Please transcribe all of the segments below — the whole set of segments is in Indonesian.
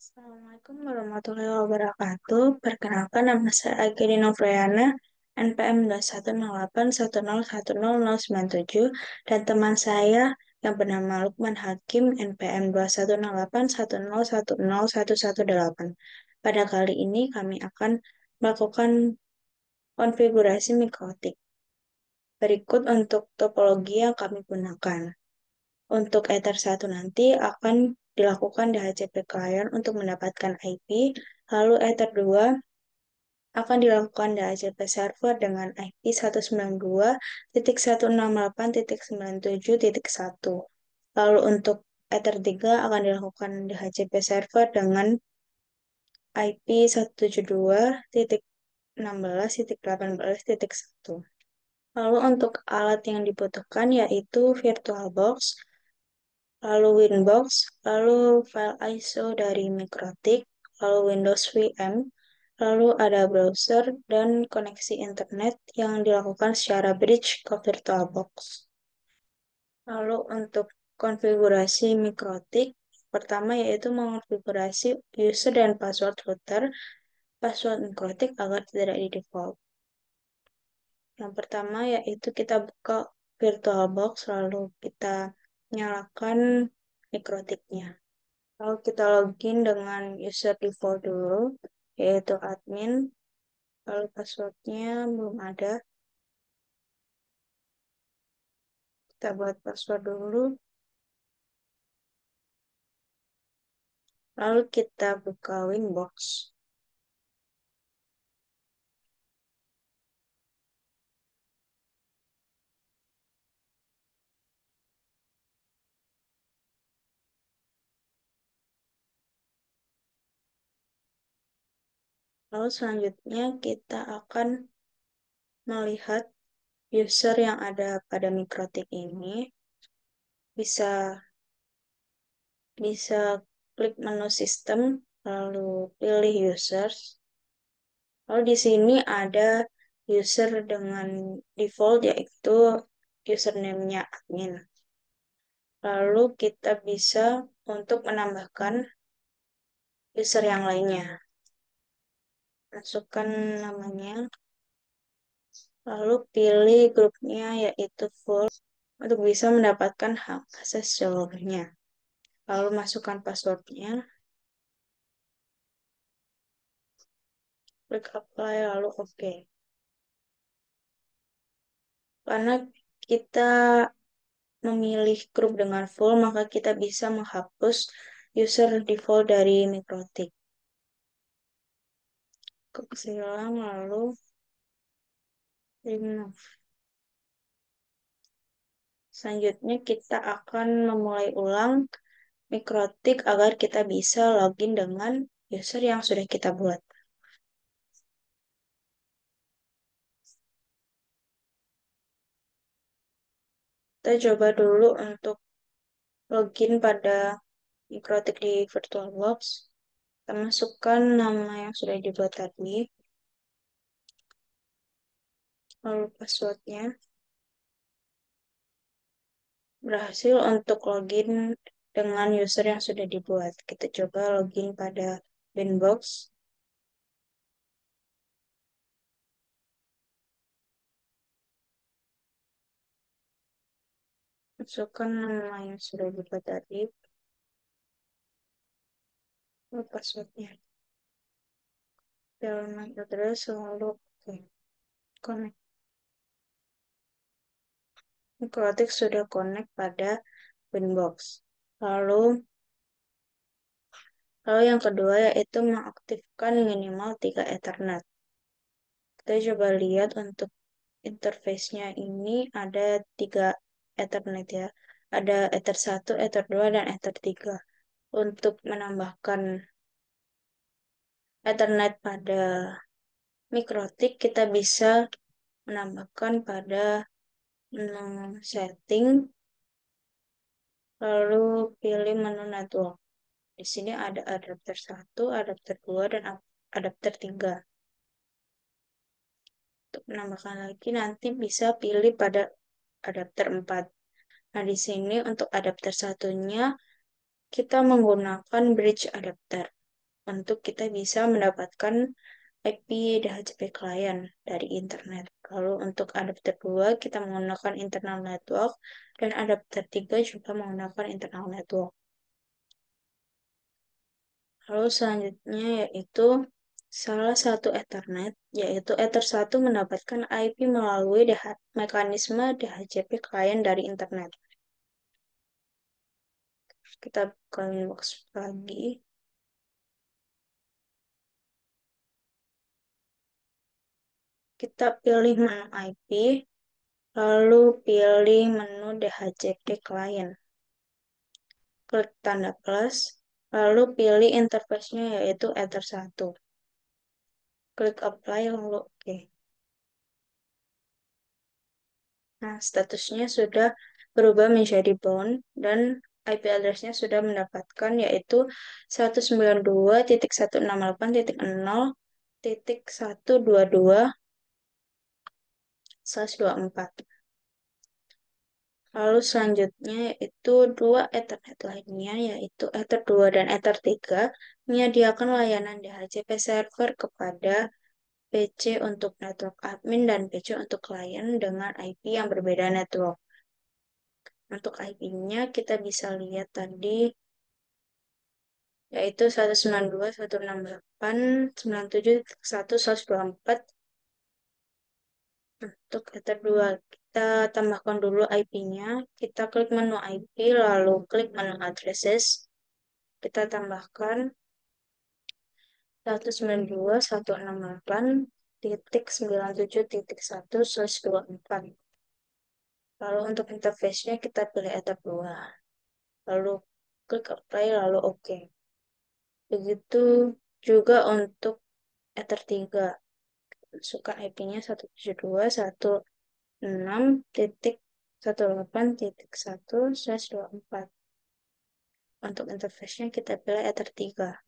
Assalamualaikum warahmatullahi wabarakatuh. Perkenalkan nama saya Agiri Novriana, NPM 21081010097, dan teman saya yang bernama Lukman Hakim, NPM 21081010118. Pada kali ini kami akan melakukan konfigurasi mikrotik. Berikut untuk topologi yang kami gunakan. Untuk Ether 1 nanti akan dilakukan DHCP client untuk mendapatkan IP, lalu Ether 2 akan dilakukan DHCP server dengan IP 192.168.97.1. Lalu untuk Ether 3 akan dilakukan DHCP server dengan IP 172.16.18.1. Lalu untuk alat yang dibutuhkan yaitu VirtualBox, lalu Winbox, lalu file ISO dari Mikrotik, lalu Windows VM, lalu ada browser dan koneksi internet yang dilakukan secara bridge ke VirtualBox. Lalu untuk konfigurasi Mikrotik, pertama yaitu mengonfigurasi user dan password router, password Mikrotik agar tidak di default. Yang pertama yaitu kita buka VirtualBox, lalu kita nyalakan Mikrotiknya. Lalu kita login dengan user default dulu, yaitu admin. Lalu passwordnya belum ada. Kita buat password dulu. Lalu kita buka Winbox. Lalu selanjutnya kita akan melihat user yang ada pada Mikrotik ini. Bisa bisa klik menu sistem, lalu pilih users. Lalu di sini ada user dengan default yaitu username-nya admin. Lalu kita bisa untuk menambahkan user yang lainnya. Masukkan namanya, lalu pilih grupnya yaitu full untuk bisa mendapatkan hak akses seluruhnya. Lalu masukkan passwordnya, klik apply, lalu oke. Karena kita memilih grup dengan full, maka kita bisa menghapus user default dari Mikrotik. Klik silang, lalu remove. Selanjutnya kita akan memulai ulang Mikrotik agar kita bisa login dengan user yang sudah kita buat. Kita coba dulu untuk login pada Mikrotik di VirtualBox. Kita masukkan nama yang sudah dibuat tadi, lalu passwordnya. Berhasil untuk login dengan user yang sudah dibuat. Kita coba login pada Winbox. Masukkan nama yang sudah dibuat tadi, lalu passwordnya. Dalam address lalu oke. Connect. Mikrotik sudah connect pada Winbox. Lalu yang kedua yaitu mengaktifkan minimal 3 Ethernet. Kita coba lihat untuk interface-nya ini ada 3 Ethernet ya. Ada Ether 1, Ether 2, dan Ether 3. Untuk menambahkan Ethernet pada Mikrotik, kita bisa menambahkan pada menu setting, lalu pilih menu network. Di sini ada adapter 1, adapter 2, dan adapter 3. Untuk menambahkan lagi nanti bisa pilih pada adapter 4. Nah, di sini untuk adapter satunya kita menggunakan bridge adapter. untuk kita bisa mendapatkan IP DHCP klien dari internet. Lalu untuk adapter 2 kita menggunakan internal network dan adapter 3 juga menggunakan internal network. Lalu selanjutnya yaitu salah satu Ethernet, yaitu Ether 1 mendapatkan IP melalui mekanisme DHCP klien dari internet. Kita buka Linux lagi. Kita pilih menu IP, lalu pilih menu DHCP client. Klik tanda plus, lalu pilih interface-nya yaitu Ether 1. Klik apply, lalu oke. Nah, statusnya sudah berubah menjadi bound dan IP address-nya sudah mendapatkan yaitu 192.168.0.122/24. Lalu selanjutnya yaitu dua Ethernet lainnya yaitu Ether 2 dan Ether 3 menyediakan layanan DHCP server kepada PC untuk network admin dan PC untuk klien dengan IP yang berbeda network. Untuk IP-nya kita bisa lihat tadi yaitu 192.168.97.124. Untuk Ether 2 kita tambahkan dulu IP-nya. Kita klik menu IP lalu klik menu addresses. Kita tambahkan 192.168.97.1/24. Lalu untuk interface-nya kita pilih Ether 2. Lalu klik apply lalu OK. Begitu juga untuk Ether 3. Suka IP-nya 172.168.1/24. Untuk interface-nya kita pilih Ether 3.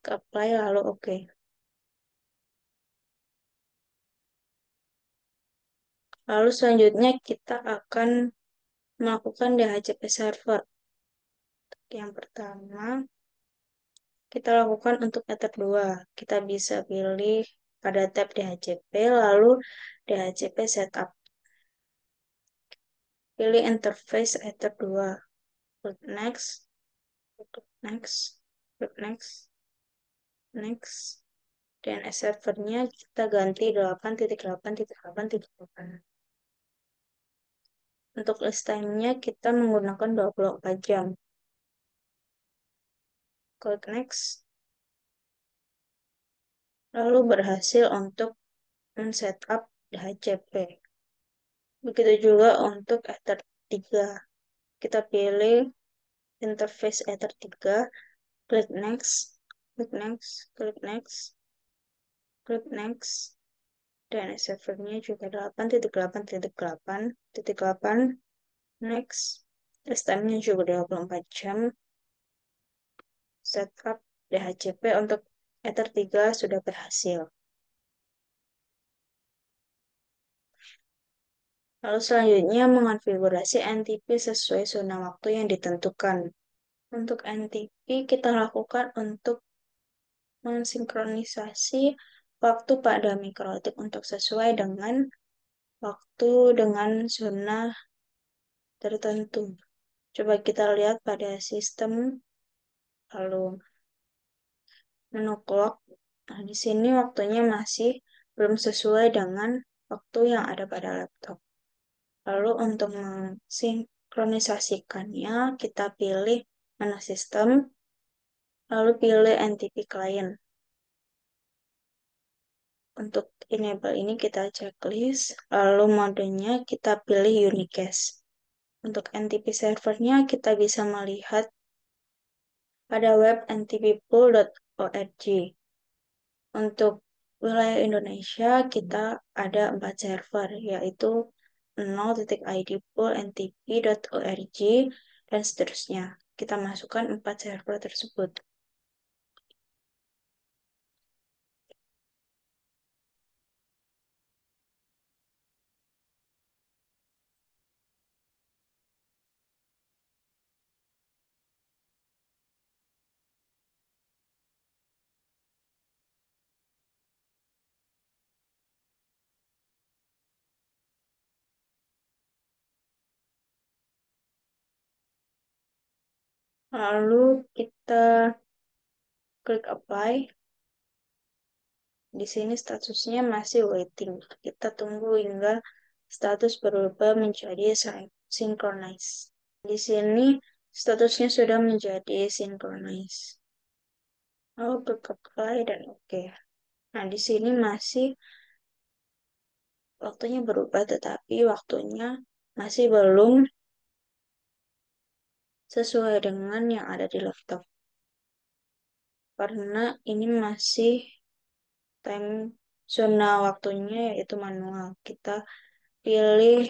Apply lalu OK. Lalu selanjutnya kita akan melakukan DHCP server. Yang pertama, kita lakukan untuk Ether 2. Kita bisa pilih pada tab DHCP, lalu DHCP setup. Pilih interface Ether 2. Klik next, klik next, klik next, next. DNS servernya kita ganti 8.8.8.8. Untuk list time-nya kita menggunakan 24 jam. Klik next. Lalu berhasil untuk men-setup DHCP. Begitu juga untuk Ether 3. Kita pilih interface Ether 3, klik next, klik next, klik next, klik next. DNS servernya juga 8.8.8.8. Next. Test time-nya juga 24 jam. Setup DHCP untuk Ether 3 sudah berhasil. Lalu selanjutnya mengonfigurasi NTP sesuai zona waktu yang ditentukan. Untuk NTP kita lakukan untuk mensinkronisasi waktu pada mikrotik untuk sesuai dengan waktu dengan zona tertentu. Coba kita lihat pada sistem lalu menu clock. Nah, di sini waktunya masih belum sesuai dengan waktu yang ada pada laptop. Lalu untuk mensinkronisasikannya, kita pilih menu sistem, lalu pilih NTP client. Untuk enable ini kita checklist, lalu modenya kita pilih unicast. Untuk NTP servernya kita bisa melihat pada web ntppool.org. Untuk wilayah Indonesia kita ada 4 server, yaitu 0.idpool.ntp.org dan seterusnya. Kita masukkan 4 server tersebut. Lalu kita klik apply. Di sini statusnya masih waiting. Kita tunggu hingga status berubah menjadi synchronize. Di sini statusnya sudah menjadi synchronize. Lalu klik apply dan oke. Nah, di sini masih waktunya berubah, tetapi waktunya masih belum sesuai dengan yang ada di laptop. Karena ini masih time zona waktunya yaitu manual. Kita pilih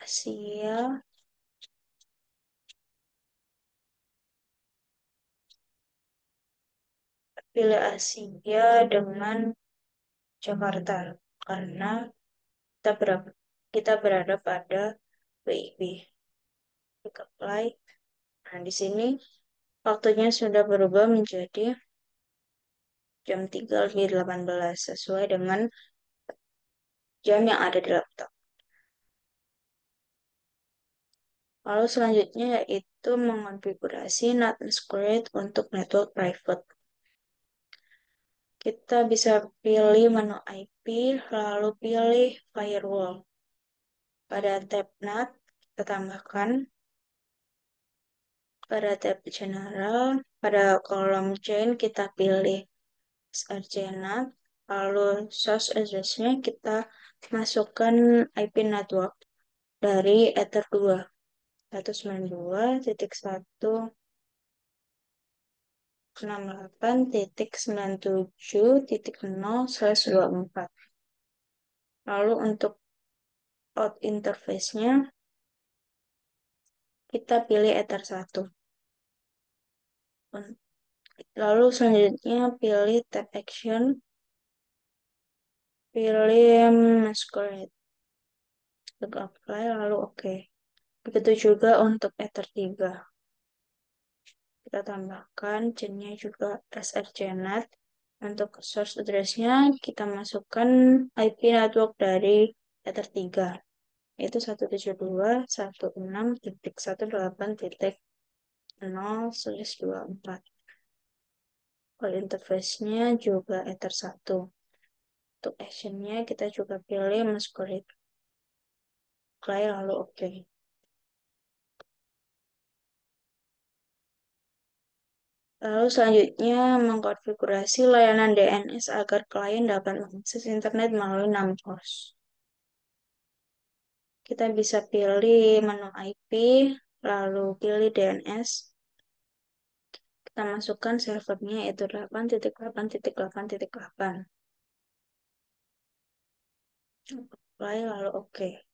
Asia, pilih Asia dengan Jakarta karena kita berada pada WIB. Klik apply. Nah, di sini waktunya sudah berubah menjadi jam 3 lebih 18 sesuai dengan jam yang ada di laptop. Lalu selanjutnya yaitu mengonfigurasi NAT Masquerade untuk network private. Kita bisa pilih menu IP, lalu pilih firewall. Pada tab NAT, kita tambahkan pada tab general, pada kolom chain kita pilih SRC NAT, lalu source address-nya kita masukkan IP network dari Ether 2, 192.168.97.0/24. Lalu untuk out interface-nya kita pilih Ether 1. Lalu selanjutnya pilih tab action, pilih masquerade, klik apply lalu oke. Begitu juga untuk Ether 3. Kita tambahkan chainnya juga SRCNet. Untuk source address-nya kita masukkan IP network dari Ether 3 yaitu 172.168.0/24. Kalau interface-nya juga Ether 1. Untuk action-nya kita juga pilih masquerade. Apply lalu oke. Lalu selanjutnya mengkonfigurasi layanan DNS agar klien dapat mengakses internet melalui 6 pos. Kita bisa pilih menu IP, lalu pilih DNS. Kita masukkan servernya yaitu 8.8.8.8. Apply lalu oke.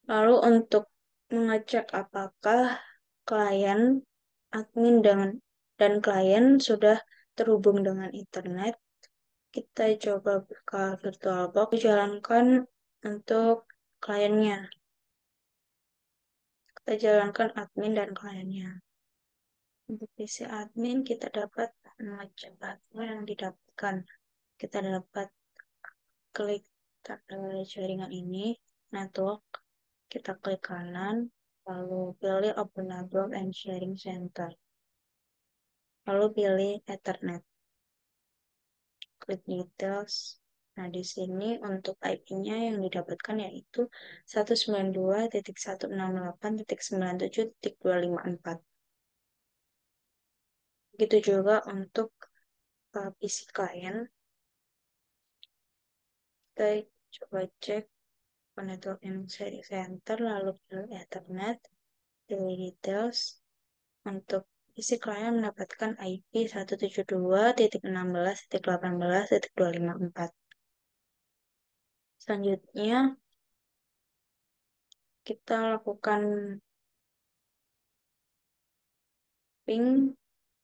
Lalu untuk mengecek apakah klien, admin dan klien sudah terhubung dengan internet, kita coba buka VirtualBox, jalankan untuk kliennya. Kita jalankan admin dan kliennya. Untuk PC admin, kita dapat mengecek admin yang didapatkan. Kita dapat klik jaringan ini, network, kita klik kanan, lalu pilih Open Network and Sharing Center. Lalu pilih Ethernet. Klik Details. Nah, di sini untuk IP-nya yang didapatkan yaitu 192.168.97.254. Begitu juga untuk PC klien. Kita coba cek network and sharing center, lalu pilih Ethernet, pilih Details. Untuk isi klien mendapatkan IP 172.16.18.254. Selanjutnya, kita lakukan ping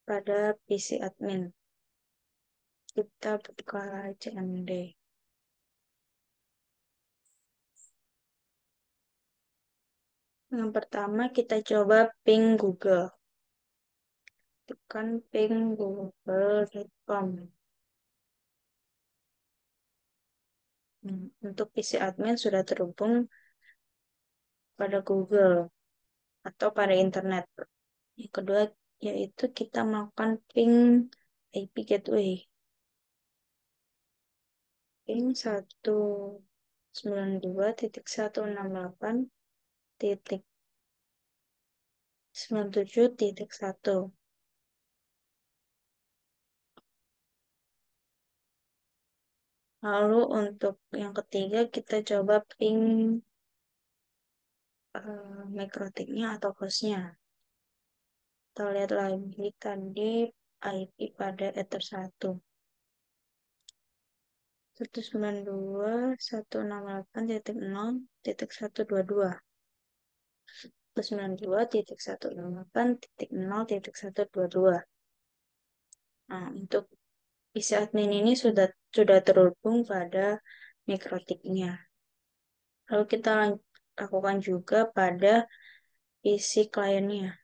pada PC admin. Kita buka CMD. Yang pertama, kita coba ping Google. Tekan ping google.com. Untuk PC admin sudah terhubung pada Google atau pada internet. Yang kedua yaitu kita melakukan ping IP gateway. Ping 192.168.97.1. Lalu untuk yang ketiga kita coba ping McRotiknya atau hostnya. Kita lihat lagi tadi IP pada Ether 192.168.0.122. 192.168.0.122. Nah, untuk PC admin ini sudah terhubung pada MikroTik-nya. Lalu kita lakukan juga pada PC kliennya.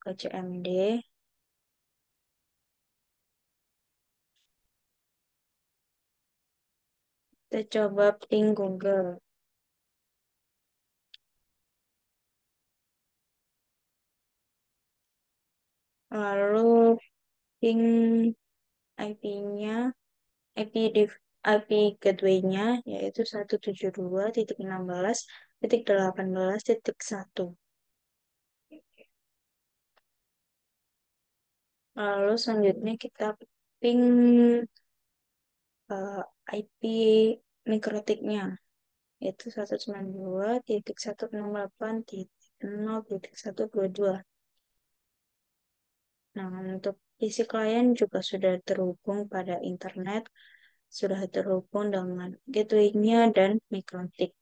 Ke CMD. Kita coba ping Google. Lalu ping IP-nya, IP gateway-nya yaitu 172.16.18.1. Lalu selanjutnya kita ping IP MikroTik-nya yaitu 192.168.0.122. Nah, untuk PC klien juga sudah terhubung pada internet, sudah terhubung dengan gateway-nya dan MikroTik.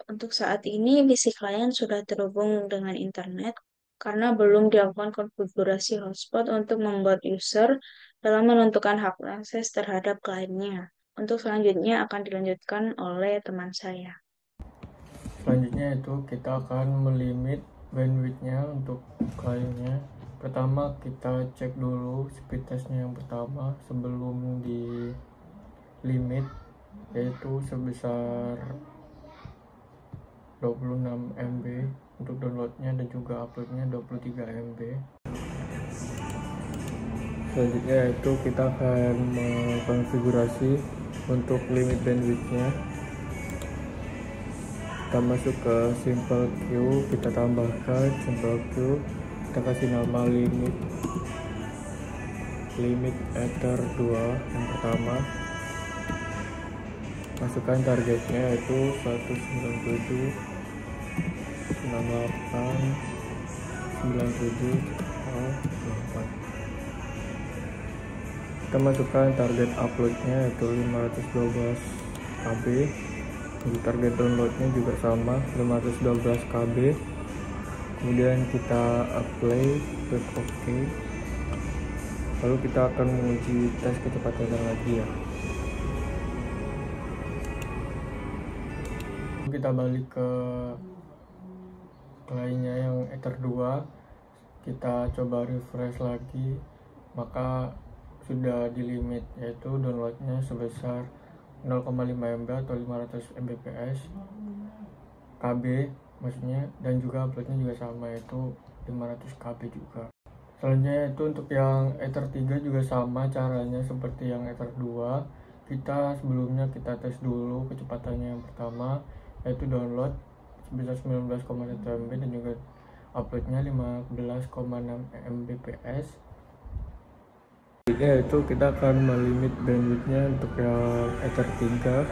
Untuk saat ini, PC klien sudah terhubung dengan internet karena belum dilakukan konfigurasi hotspot untuk membuat user dalam menentukan hak akses terhadap kliennya. Untuk selanjutnya akan dilanjutkan oleh teman saya. Selanjutnya itu kita akan melimit bandwidth-nya untuk kliennya. Pertama kita cek dulu speed testnya yang pertama sebelum di limit, yaitu sebesar 26 MB untuk downloadnya dan juga uploadnya 23 MB. Selanjutnya itu kita akan mengkonfigurasi untuk limit bandwidth-nya. Kita masuk ke simple queue, kita tambahkan simple queue, kita kasih nama limit ether 2 yang pertama. Masukkan targetnya yaitu 197.98.97.04. Kita masukkan target uploadnya yaitu 512 KB. Untuk target downloadnya juga sama 512 KB. Kemudian kita apply, klik OK. Lalu kita akan menguji tes kecepatan lagi ya. Kita balik ke kliennya yang Ether 2, kita coba refresh lagi, maka sudah di limit, yaitu downloadnya sebesar 0,5 MB atau 500 Mbps KB maksudnya, dan juga uploadnya juga sama, yaitu 500 KB juga. Selanjutnya itu untuk yang Ether 3 juga sama caranya seperti yang Ether 2. Kita sebelumnya kita tes dulu kecepatannya yang pertama, yaitu download sebesar 19,1 MB dan juga uploadnya 15,6 Mbps. Yaitu kita akan melimit bandwidthnya untuk yang Ether 3.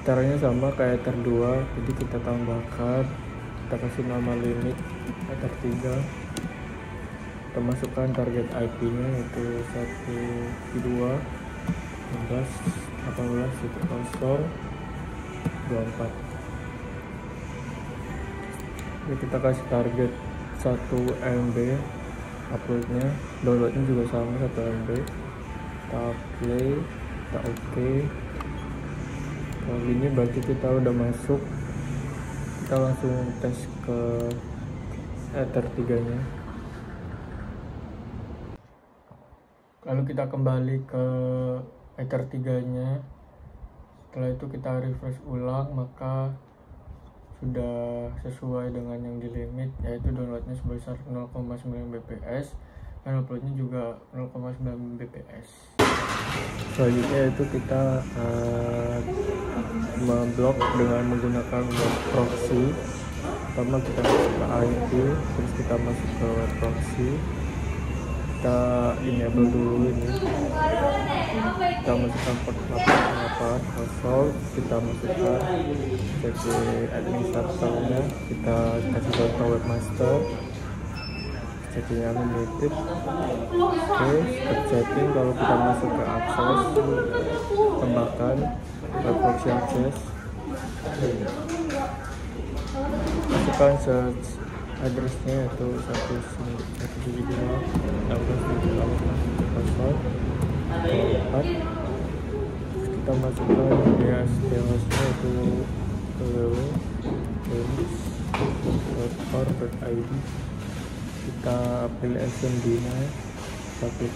Caranya sama kayak Ether 2, jadi kita tambahkan, kita kasih nama limit Ether 3. Kita masukkan target IP-nya yaitu 192.18.0.24. Jadi kita kasih target 1 MB uploadnya, downloadnya juga sama 1 MB. Kita play, kita OK. Kali ini berarti kita udah masuk. Kita langsung tes ke Ether 3 nya. Lalu kita kembali ke Ether 3-nya. Setelah itu kita refresh ulang, maka sudah sesuai dengan yang di limit, yaitu downloadnya sebesar 0,9 bps dan uploadnya juga 0,9 bps. Selanjutnya itu kita memblok dengan menggunakan web proxy. Pertama kita masuk ke IP, terus kita masuk ke web proxy, kita enable dulu ini, kita masukkan port 88 household, kita masukkan cc administratornya, kita kasih contoh webmaster, settingnya unlimited. Oke, step setting. Kalau kita masuk ke akses, tambahkan web proxy access, masukkan search addressnya yaitu 172.16.4. Kita masukkan DHCP hostnya yaitu www.org.id. Kita pilih action deny, kita klik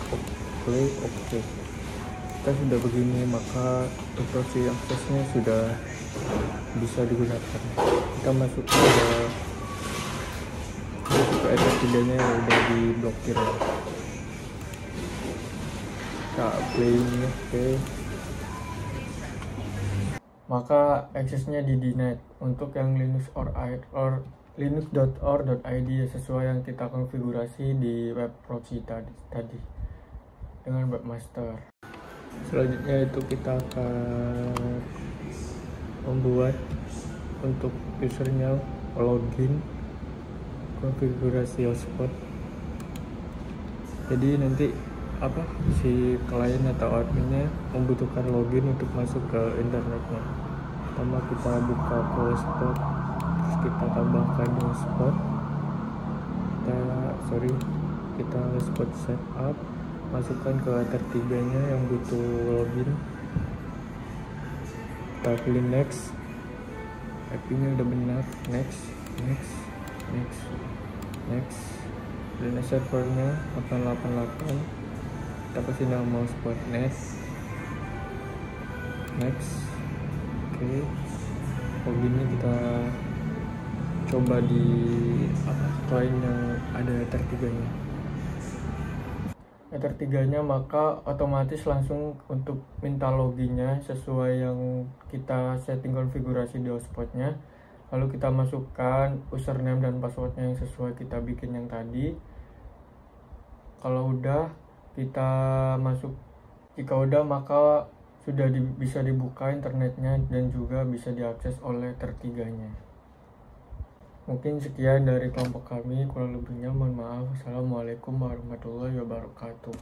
play, oke. Kita sudah begini, maka proxy aksesnya sudah bisa digunakan. Kita masukkan ke Ether 3-nya yang udah diblokir ya. Kita play ini, oke. Maka aksesnya di denied. Untuk yang Linux or linux.org.id sesuai yang kita konfigurasi di web proxy tadi dengan webmaster. Selanjutnya itu kita akan membuat untuk usernya login, konfigurasi hotspot. Jadi nanti si klien atau adminnya membutuhkan login untuk masuk ke internetnya. Pertama kita buka ke hotspot, terus kita tambahkan hotspot, kita hotspot setup, masukkan ke Ether 3-nya yang butuh login, kita pilih next, IP-nya udah benar, next, dan servernya 888, kita kasih nama hotspot.net, next. Oke, loginnya kita coba di klien yang ada Ether 3-nya. Ether 3-nya maka otomatis langsung untuk minta loginnya sesuai yang kita setting konfigurasi di hotspotnya. Lalu kita masukkan username dan passwordnya yang sesuai kita bikin yang tadi. Kalau udah kita masuk, jika udah maka sudah bisa dibuka internetnya dan juga bisa diakses oleh Ether 3-nya. Mungkin sekian dari kelompok kami, kurang lebihnya mohon maaf. Assalamualaikum warahmatullahi wabarakatuh.